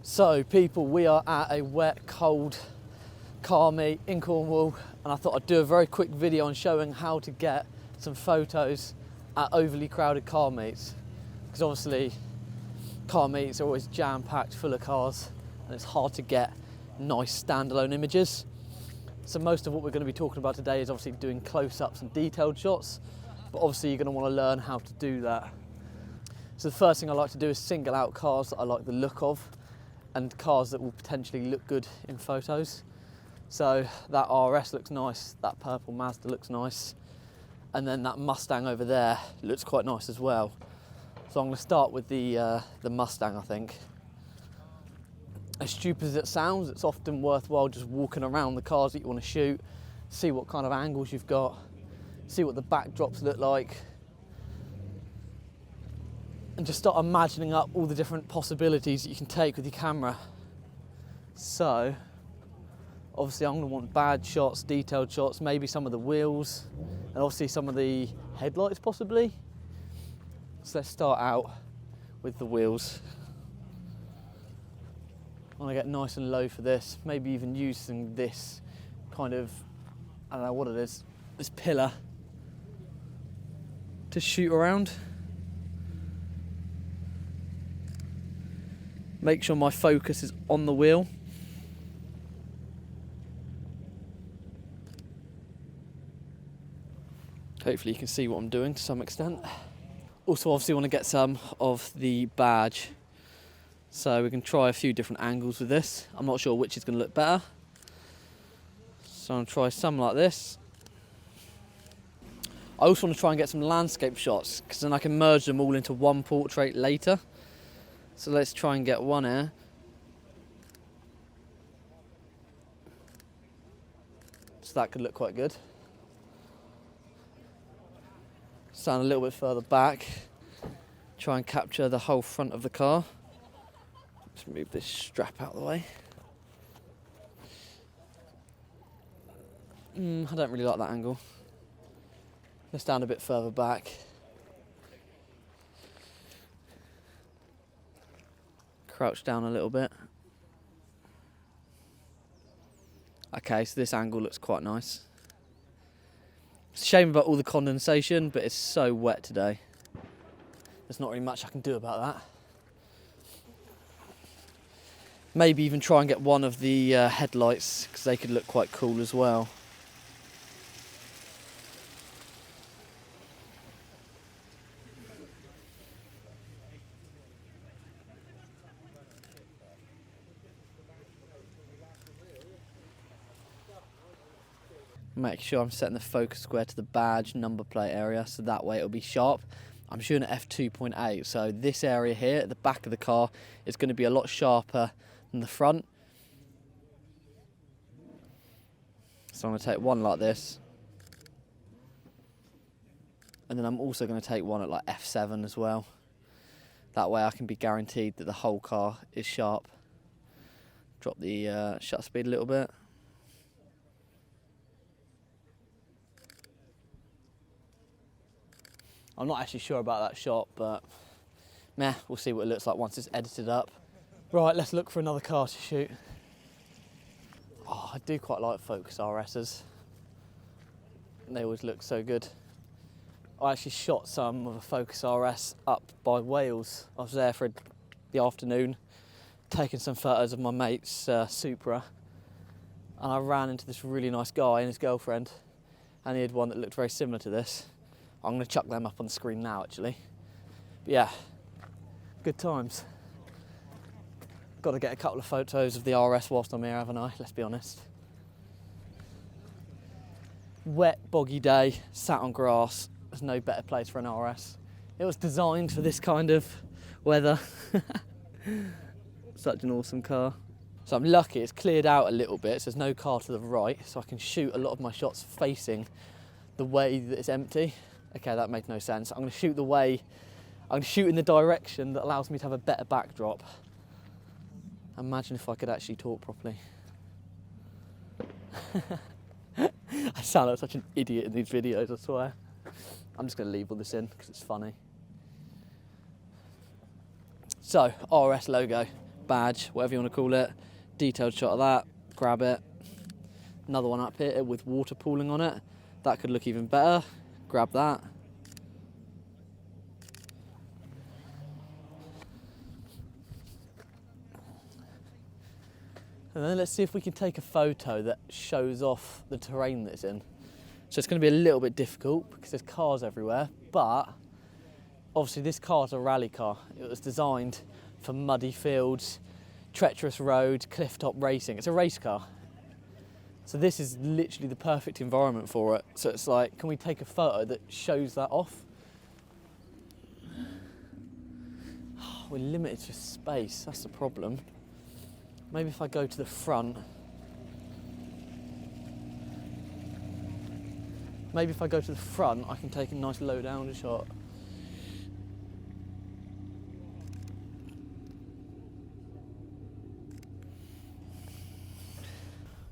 So people, we are at a wet, cold car meet in Cornwall, and I thought I'd do a very quick video on showing how to get some photos at overly crowded car meets. Because obviously car meets are always jam-packed full of cars and it's hard to get nice standalone images. So most of what we're going to be talking about today is obviously doing close-ups and detailed shots, but obviously you're going to want to learn how to do that. So the first thing I like to do is single out cars that I like the look of and cars that will potentially look good in photos. So that RS looks nice, that purple Mazda looks nice, and then that Mustang over there looks quite nice as well. So I'm going to start with the Mustang, I think. As stupid as it sounds, it's often worthwhile just walking around the cars that you want to shoot, see what kind of angles you've got, see what the backdrops look like, and just start imagining up all the different possibilities that you can take with your camera. So, obviously I'm going to want bad shots, detailed shots, maybe some of the wheels, and obviously some of the headlights possibly. So let's start out with the wheels. I'm going to get nice and low for this, maybe even using this kind of, I don't know what it is, this pillar to shoot around. Make sure my focus is on the wheel. Hopefully you can see what I'm doing to some extent. Also obviously want to get some of the badge. So we can try a few different angles with this. I'm not sure which is going to look better. So I'm going to try some like this. I also want to try and get some landscape shots because then I can merge them all into one portrait later. So let's try and get one here. So that could look quite good. Stand a little bit further back. Try and capture the whole front of the car. Just move this strap out of the way. I don't really like that angle. Let's stand a bit further back. Crouch down a little bit. Okay, so this angle looks quite nice. It's a shame about all the condensation, but it's so wet today. There's not really much I can do about that. Maybe even try and get one of the headlights, because they could look quite cool as well. Make sure I'm setting the focus square to the badge number plate area, so that way it'll be sharp. I'm shooting at f2.8, so this area here at the back of the car is going to be a lot sharper than the front. So I'm going to take one like this, and then I'm also going to take one at like f7 as well. That way I can be guaranteed that the whole car is sharp. Drop the shutter speed a little bit. I'm not actually sure about that shot, but meh, we'll see what it looks like once it's edited up. Right, let's look for another car to shoot. Oh, I do quite like Focus RSs. They always look so good. I actually shot some of a Focus RS up by Wales. I was there for the afternoon, taking some photos of my mate's Supra, and I ran into this really nice guy and his girlfriend, and he had one that looked very similar to this. I'm going to chuck them up on the screen now, actually. But yeah, good times. Got to get a couple of photos of the RS whilst I'm here, haven't I? Let's be honest. Wet, boggy day, sat on grass. There's no better place for an RS. It was designed for this kind of weather. Such an awesome car. So I'm lucky it's cleared out a little bit, so there's no car to the right, so I can shoot a lot of my shots facing the way that it's empty. Okay, that made no sense. I'm going to shoot the way, I'm going to shoot in the direction that allows me to have a better backdrop. Imagine if I could actually talk properly. I sound like such an idiot in these videos, I swear. I'm just going to leave all this in because it's funny. So, RS logo, badge, whatever you want to call it. Detailed shot of that, grab it. Another one up here with water pooling on it. That could look even better. Grab that. And then let's see if we can take a photo that shows off the terrain that it's in. So it's going to be a little bit difficult because there's cars everywhere, but obviously this car's a rally car. It was designed for muddy fields, treacherous roads, cliff-top racing. It's a race car. So this is literally the perfect environment for it. So it's like, can we take a photo that shows that off? We're limited to space, that's the problem. Maybe if I go to the front. Maybe if I go to the front, I can take a nice low down shot.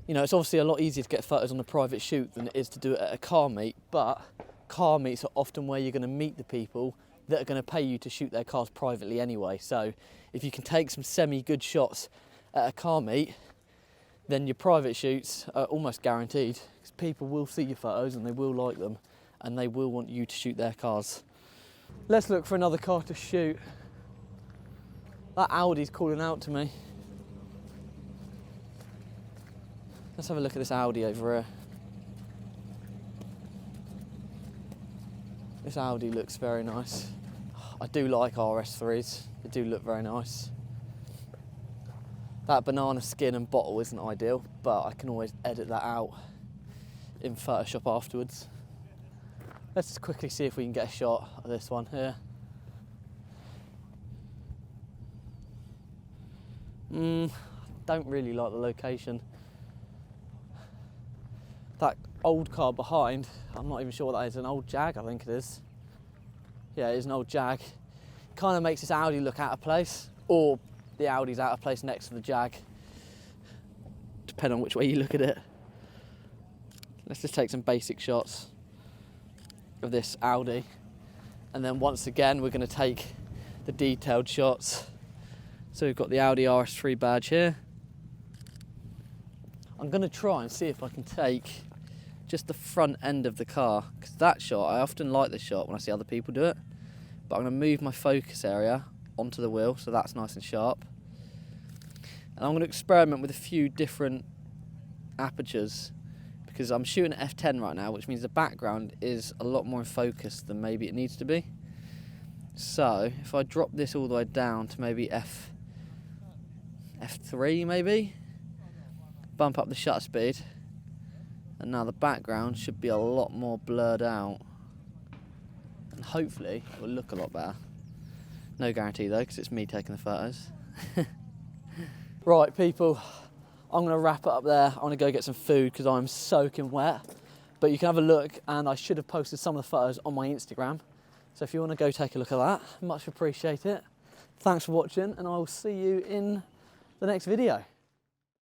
You know, it's obviously a lot easier to get photos on a private shoot than it is to do it at a car meet, but car meets are often where you're going to meet the people that are going to pay you to shoot their cars privately anyway. So if you can take some semi-good shots at a car meet, then your private shoots are almost guaranteed, because people will see your photos and they will like them and they will want you to shoot their cars. Let's look for another car to shoot. That Audi's calling out to me. Let's have a look at this Audi over here. This Audi looks very nice. I do like RS3s, they do look very nice. That banana skin and bottle isn't ideal, but I can always edit that out in Photoshop afterwards. Let's just quickly see if we can get a shot of this one here. Don't really like the location. That old car behind, I'm not even sure what that is, an old Jag I think it is. Yeah, it is an old Jag. Kind of makes this Audi look out of place, or the Audi's out of place next to the Jag, depending on which way you look at it. Let's just take some basic shots of this Audi, and then once again we're going to take the detailed shots. So we've got the Audi RS3 badge here. I'm going to try and see if I can take just the front end of the car, because that shot, I often like this shot when I see other people do it, but I'm going to move my focus area onto the wheel so that's nice and sharp, and I'm going to experiment with a few different apertures, because I'm shooting at f10 right now, which means the background is a lot more in focus than maybe it needs to be. So if I drop this all the way down to maybe f3 maybe, bump up the shutter speed, and now the background should be a lot more blurred out, and hopefully it will look a lot better. No guarantee though, because it's me taking the photos. Right people, I'm going to wrap it up there. I want to go get some food because I'm soaking wet, but you can have a look, and I should have posted some of the photos on my Instagram, so if you want to go take a look at that, much appreciate it. Thanks for watching, and I will see you in the next video.